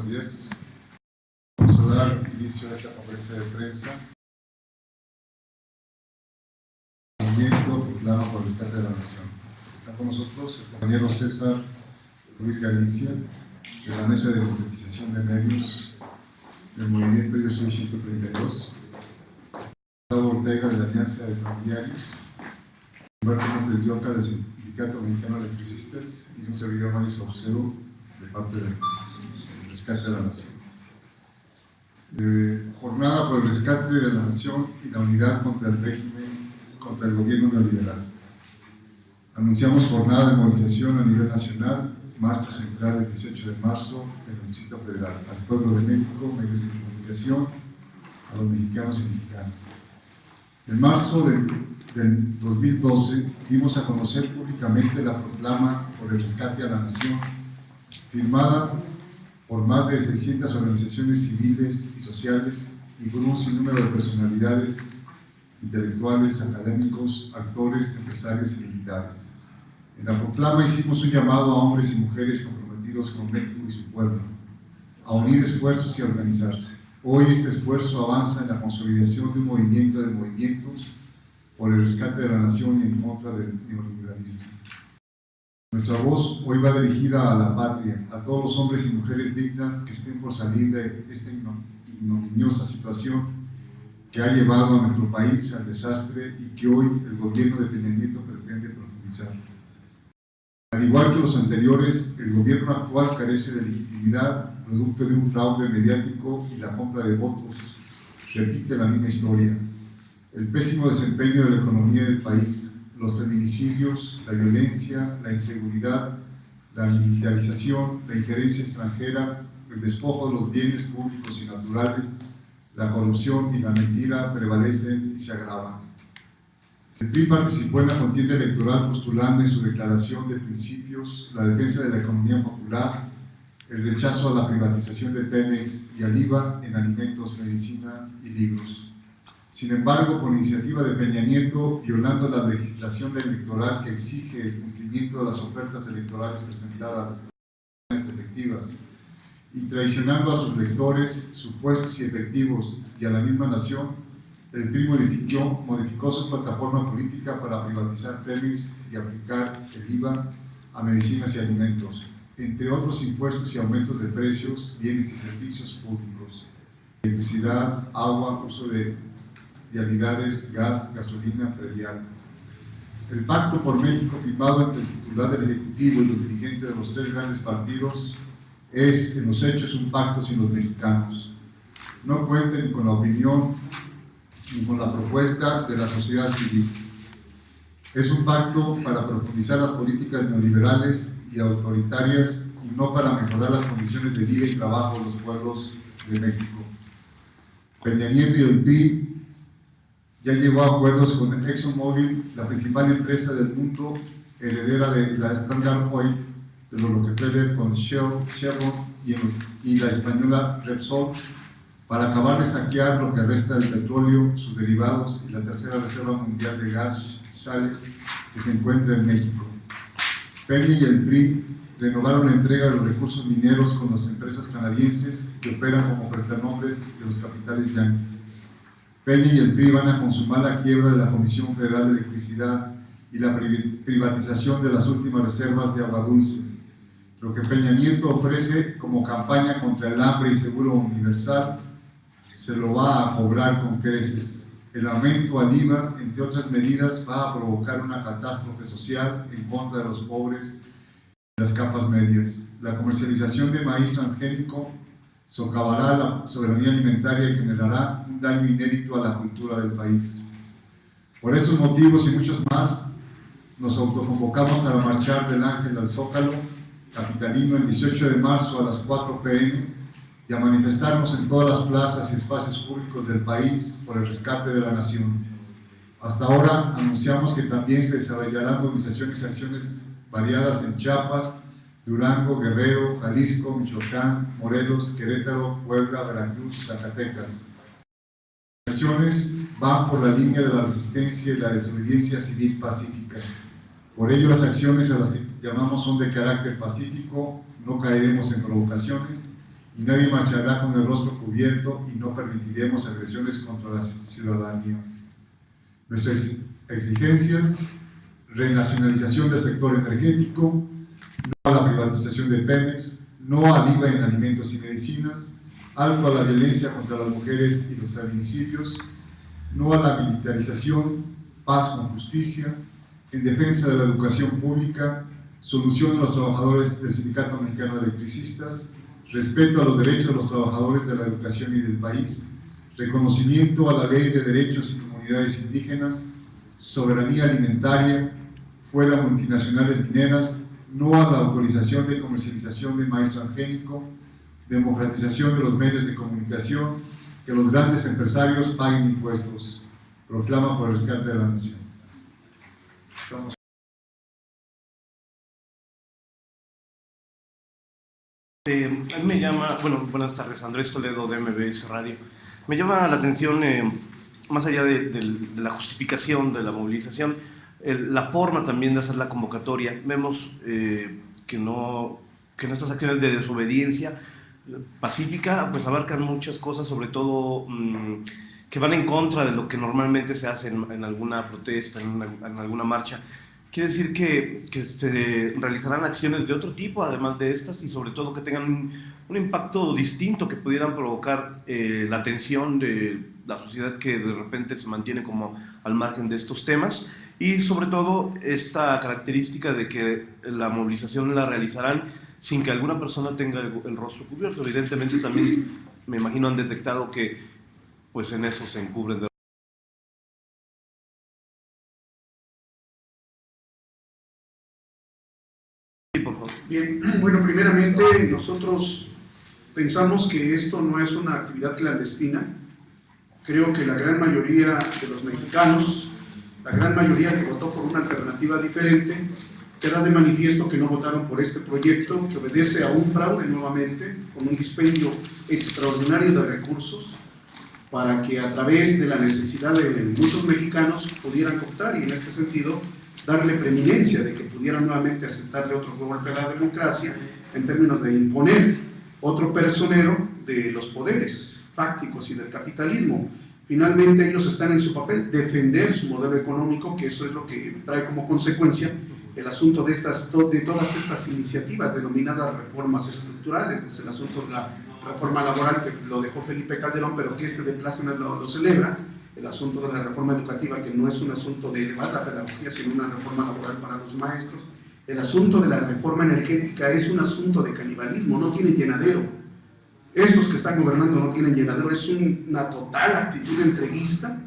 buenos días. Vamos a dar inicio a esta conferencia de prensa. Movimiento Proclama por el Rescate de la Nación. Está con nosotros el compañero César Ruiz Galicia, de la Mesa de Democratización de Medios del Movimiento Yo Soy 132, Gustavo Ortega, de la Alianza de Familiares, Humberto Montes de Oca, del Sindicato Mexicano de Electricistas, y un servidor Mario Saucedo, de parte del Rescate de la Nación. Jornada por el rescate de la nación y la unidad contra el régimen, contra el gobierno neoliberal. Anunciamos jornada de movilización a nivel nacional, marcha central el 18 de marzo en el Distrito Federal, al pueblo de México, medios de comunicación, a los mexicanos y mexicanas. En marzo del 2012 dimos a conocer públicamente la proclama por el rescate a la nación, firmada por más de 600 organizaciones civiles y sociales y por un sinnúmero de personalidades intelectuales, académicos, actores, empresarios y militares. En la proclama hicimos un llamado a hombres y mujeres comprometidos con México y su pueblo, a unir esfuerzos y a organizarse. Hoy este esfuerzo avanza en la consolidación de un movimiento de movimientos por el rescate de la nación y en contra del neoliberalismo. Nuestra voz hoy va dirigida a la patria, a todos los hombres y mujeres dignas que estén por salir de esta ignominiosa situación que ha llevado a nuestro país al desastre y que hoy el gobierno de Peña Nieto pretende profundizar. Al igual que los anteriores, el gobierno actual carece de legitimidad, producto de un fraude mediático y la compra de votos. Repite la misma historia. El pésimo desempeño de la economía del país, los feminicidios, la violencia, la inseguridad, la militarización, la injerencia extranjera, el despojo de los bienes públicos y naturales, la corrupción y la mentira prevalecen y se agravan. El PRI participó en la contienda electoral postulando en su declaración de principios la defensa de la economía popular, el rechazo a la privatización de Pemex y al IVA en alimentos, medicinas y libros. Sin embargo, por iniciativa de Peña Nieto, violando la legislación electoral que exige el cumplimiento de las ofertas electorales presentadas efectivas y traicionando a sus lectores, supuestos y efectivos y a la misma nación, el PRI modificó su plataforma política para privatizar Pemex y aplicar el IVA a medicinas y alimentos, entre otros impuestos y aumentos de precios, bienes y servicios públicos, electricidad, agua, uso de vialidades, gas, gasolina, predial. El Pacto por México, firmado entre el titular del Ejecutivo y los dirigentes de los tres grandes partidos, es en los hechos un pacto sin los mexicanos. No cuenta ni con la opinión ni con la propuesta de la sociedad civil. Es un pacto para profundizar las políticas neoliberales y autoritarias y no para mejorar las condiciones de vida y trabajo de los pueblos de México. Peña Nieto y el PRI ya llegó a acuerdos con ExxonMobil, la principal empresa del mundo, heredera de la Standard Oil, de los Rockefeller, con Chevron y la española Repsol, para acabar de saquear lo que resta del petróleo, sus derivados y la tercera reserva mundial de gas shale que se encuentra en México. Peña y el PRI renovaron la entrega de los recursos mineros con las empresas canadienses que operan como prestanombres de los capitales yanquis. Peña y el PRI van a consumar la quiebra de la Comisión Federal de Electricidad y la privatización de las últimas reservas de agua dulce. Lo que Peña Nieto ofrece como campaña contra el hambre y seguro universal se lo va a cobrar con creces. El aumento al IVA, entre otras medidas, va a provocar una catástrofe social en contra de los pobres y las capas medias. La comercialización de maíz transgénico socavará la soberanía alimentaria y generará un daño inédito a la cultura del país. Por estos motivos y muchos más, nos autoconvocamos para marchar del Ángel al Zócalo capitalino el 18 de marzo a las 4 p.m. y a manifestarnos en todas las plazas y espacios públicos del país por el rescate de la nación. Hasta ahora anunciamos que también se desarrollarán movilizaciones y acciones variadas en Chiapas, Durango, Guerrero, Jalisco, Michoacán, Morelos, Querétaro, Puebla, Veracruz, Zacatecas. Las acciones van por la línea de la resistencia y la desobediencia civil pacífica. Por ello, las acciones a las que llamamos son de carácter pacífico, no caeremos en provocaciones y nadie marchará con el rostro cubierto y no permitiremos agresiones contra la ciudadanía. Nuestras exigencias: renacionalización del sector energético, no a la privatización de Pemex, no al IVA en alimentos y medicinas, alto a la violencia contra las mujeres y los feminicidios, no a la militarización, paz con justicia, en defensa de la educación pública, solución a los trabajadores del Sindicato Mexicano de Electricistas, respeto a los derechos de los trabajadores de la educación y del país, reconocimiento a la Ley de Derechos y Comunidades Indígenas, soberanía alimentaria, fuera multinacionales mineras, no a la autorización de comercialización de maíz transgénico, democratización de los medios de comunicación, que los grandes empresarios paguen impuestos, proclama por el rescate de la nación. A mí me llama, bueno, buenas tardes, Andrés Toledo de MBS Radio. Me llama la atención, más allá de la justificación de la movilización, la forma también de hacer la convocatoria. Vemos que en estas acciones de desobediencia pacífica pues abarcan muchas cosas, sobre todo que van en contra de lo que normalmente se hace en alguna protesta, en alguna marcha. Quiere decir que se realizarán acciones de otro tipo, además de estas, y sobre todo que tengan un impacto distinto, que pudieran provocar la atención de la sociedad que de repente se mantiene como al margen de estos temas, y sobre todo esta característica de que la movilización la realizarán sin que alguna persona tenga el rostro cubierto. Evidentemente también me imagino han detectado que pues en eso se encubren de... Bien, bueno, primeramente nosotros pensamos que esto no es una actividad clandestina. Creo que la gran mayoría de los mexicanos, la gran mayoría que votó por una alternativa diferente, queda de manifiesto que no votaron por este proyecto, que obedece a un fraude nuevamente, con un dispendio extraordinario de recursos, para que a través de la necesidad de muchos mexicanos pudieran optar, y en este sentido darle preeminencia de que pudieran nuevamente aceptarle otro golpe a la democracia en términos de imponer otro personero de los poderes fácticos y del capitalismo. Finalmente ellos están en su papel, defender su modelo económico, que eso es lo que trae como consecuencia el asunto de todas estas iniciativas denominadas reformas estructurales. Es el asunto de la reforma laboral, que lo dejó Felipe Calderón, pero que de Plácemes lo celebra. El asunto de la reforma educativa, que no es un asunto de elevar la pedagogía, sino una reforma laboral para los maestros. El asunto de la reforma energética es un asunto de canibalismo, no tiene llenadero. Estos que están gobernando no tienen llenadero, es una total actitud entreguista,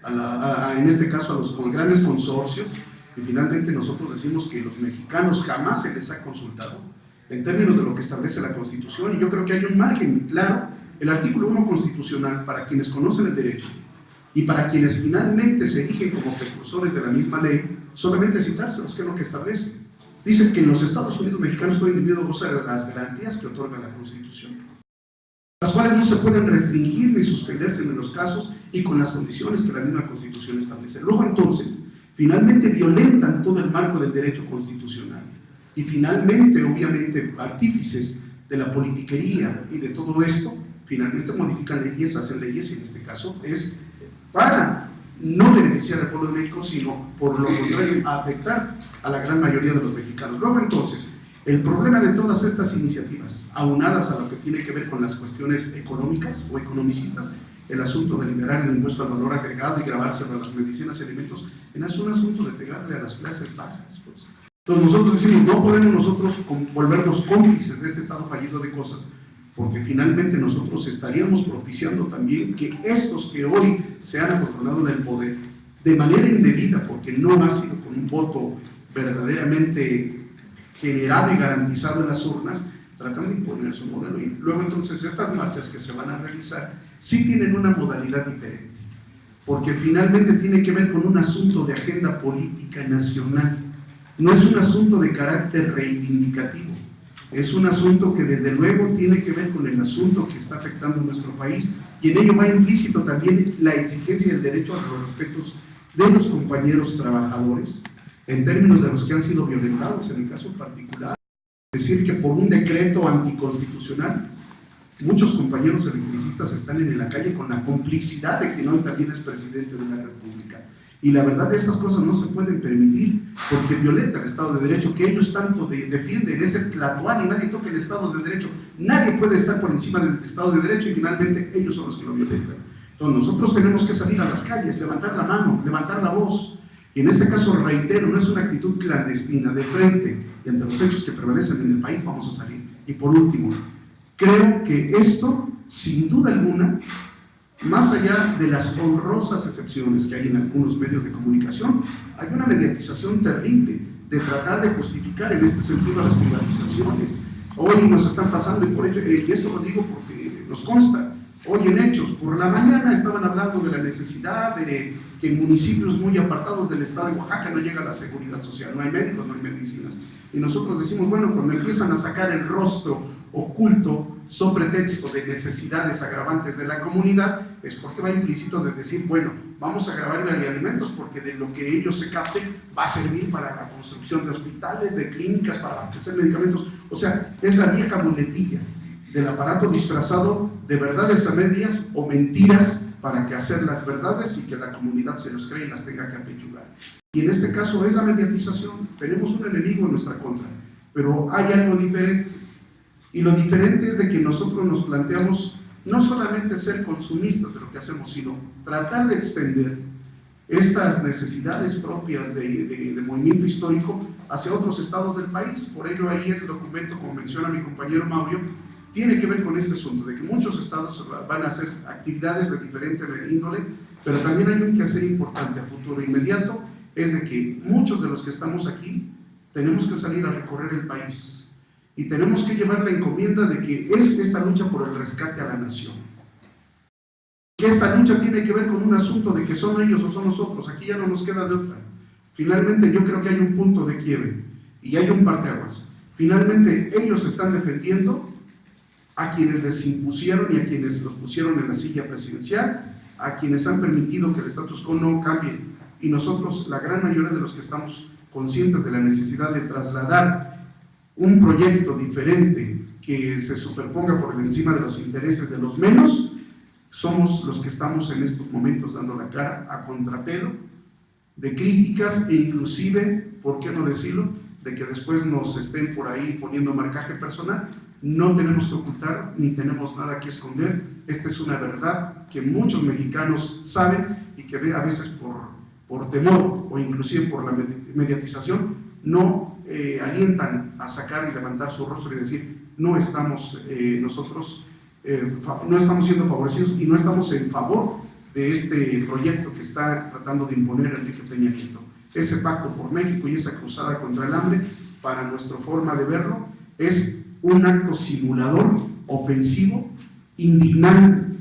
en este caso a los grandes consorcios, y finalmente nosotros decimos que los mexicanos jamás se les ha consultado en términos de lo que establece la Constitución, y yo creo que hay un margen claro. El artículo 1 constitucional, para quienes conocen el derecho, y para quienes finalmente se erigen como precursores de la misma ley, solamente citárselos, que es lo que establece. Dicen que en los Estados Unidos mexicanos todo individuo goza de las garantías que otorga la Constitución, las cuales no se pueden restringir ni suspenderse en los casos y con las condiciones que la misma Constitución establece. Luego entonces, finalmente violentan todo el marco del derecho constitucional y finalmente, obviamente, artífices de la politiquería y de todo esto, finalmente modifican leyes, hacen leyes, y en este caso es para no beneficiar al pueblo de México, sino por lo contrario, a afectar a la gran mayoría de los mexicanos. Luego entonces, el problema de todas estas iniciativas, aunadas a lo que tiene que ver con las cuestiones económicas o economicistas, el asunto de liberar el impuesto al valor agregado y gravárselo a las medicinas y alimentos, es un asunto de pegarle a las clases bajas, pues. Entonces nosotros decimos, no podemos nosotros volvernos cómplices de este estado fallido de cosas, porque finalmente nosotros estaríamos propiciando también que estos que hoy se han acorralado en el poder de manera indebida, porque no ha sido con un voto verdaderamente generado y garantizado en las urnas, tratan de imponer su modelo. Y luego entonces estas marchas que se van a realizar sí tienen una modalidad diferente, porque finalmente tiene que ver con un asunto de agenda política nacional, no es un asunto de carácter reivindicativo. Es un asunto que desde luego tiene que ver con el asunto que está afectando a nuestro país, y en ello va implícito también la exigencia del derecho a los respetos de los compañeros trabajadores, en términos de los que han sido violentados en el caso particular. Decir que por un decreto anticonstitucional Muchos compañeros electricistas están en la calle con la complicidad de quien hoy también es presidente de la República. Y la verdad, estas cosas no se pueden permitir porque violenta el Estado de Derecho, que ellos tanto defienden, es el tlatoani, y nadie toca el Estado de Derecho, nadie puede estar por encima del Estado de Derecho y finalmente ellos son los que lo violentan. Entonces nosotros tenemos que salir a las calles, levantar la mano, levantar la voz. Y en este caso, reitero, no es una actitud clandestina, de frente y ante los hechos que prevalecen en el país vamos a salir. Y por último, creo que esto, sin duda alguna, más allá de las honrosas excepciones que hay en algunos medios de comunicación, hay una mediatización terrible de tratar de justificar en este sentido las privatizaciones. Hoy nos están pasando, y por ello, y esto lo digo porque nos consta, hoy en Hechos, por la mañana estaban hablando de la necesidad de que en municipios muy apartados del estado de Oaxaca no llega la seguridad social, no hay médicos, no hay medicinas. Y nosotros decimos, bueno, cuando empiezan a sacar el rostro oculto sobre pretexto de necesidades agravantes de la comunidad, es porque va implícito de decir, bueno, vamos a grabar alimentos porque de lo que ellos se capten va a servir para la construcción de hospitales, de clínicas, para abastecer medicamentos. O sea, es la vieja muletilla del aparato disfrazado de verdades a medias o mentiras para que hacer las verdades y que la comunidad se los cree y las tenga que apechugar. Y en este caso es la mediatización. Tenemos un enemigo en nuestra contra, pero hay algo diferente. Y lo diferente es de que nosotros nos planteamos no solamente ser consumistas de lo que hacemos, sino tratar de extender estas necesidades propias de movimiento histórico hacia otros estados del país. Por ello ahí el documento, como menciona mi compañero Mauro, tiene que ver con este asunto, de que muchos estados van a hacer actividades de diferente índole, pero también hay un quehacer importante a futuro inmediato, es de que muchos de los que estamos aquí tenemos que salir a recorrer el país y tenemos que llevar la encomienda de que es esta lucha por el rescate a la nación. Que esta lucha tiene que ver con un asunto de que son ellos o son nosotros, aquí ya no nos queda de otra. Finalmente yo creo que hay un punto de quiebre y hay un parteaguas. Finalmente ellos están defendiendo a quienes les impusieron y a quienes los pusieron en la silla presidencial, a quienes han permitido que el status quo no cambie. Y nosotros, la gran mayoría de los que estamos conscientes de la necesidad de trasladar un proyecto diferente que se superponga por encima de los intereses de los menos, somos los que estamos en estos momentos dando la cara a contrapelo de críticas e inclusive, ¿por qué no decirlo?, de que después nos estén por ahí poniendo marcaje personal. No tenemos que ocultar ni tenemos nada que esconder. Esta es una verdad que muchos mexicanos saben y que a veces por temor o inclusive por la mediatización no alientan a sacar y levantar su rostro y decir no estamos nosotros no estamos siendo favorecidos y no estamos en favor de este proyecto que está tratando de imponer Enrique Peña Nieto. Ese pacto por México y esa cruzada contra el hambre, para nuestra forma de verlo, es un acto simulador, ofensivo, indignante,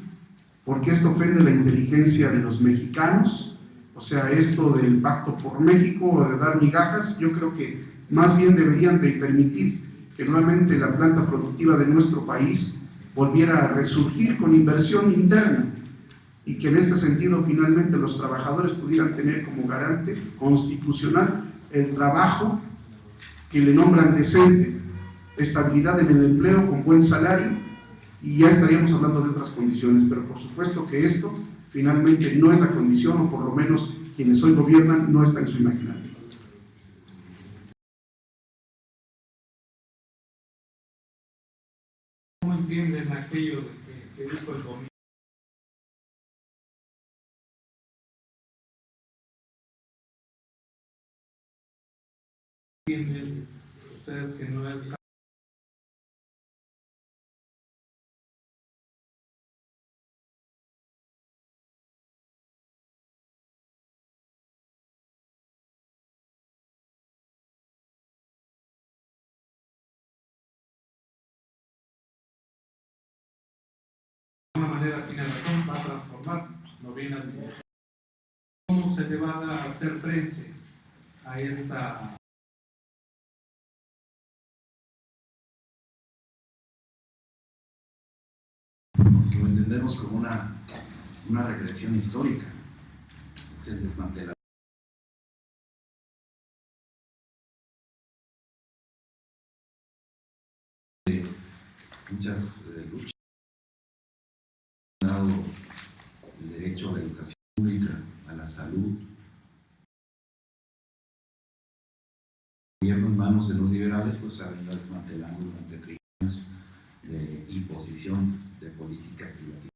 porque esto ofende la inteligencia de los mexicanos. O sea, esto del pacto por México o de dar migajas, yo creo que más bien deberían de permitir que nuevamente la planta productiva de nuestro país volviera a resurgir con inversión interna y que en este sentido finalmente los trabajadores pudieran tener como garante constitucional el trabajo que le nombran decente, estabilidad en el empleo con buen salario, y ya estaríamos hablando de otras condiciones, pero por supuesto que esto finalmente no es la condición, o por lo menos quienes hoy gobiernan no está en su imaginario. ¿Cómo entienden aquello que dijo el domingo? ¿Entienden ustedes que no es de alguna manera tiene razón, va a transformar, no viene administrado? ¿Cómo se le va a hacer frente a esta? Porque lo entendemos como una regresión histórica, es el desmantelamiento. Muchas luchas. derecho a la educación pública, a la salud. El gobierno en manos de los liberales pues ha venido desmantelando durante 30 años de imposición de políticas privativas.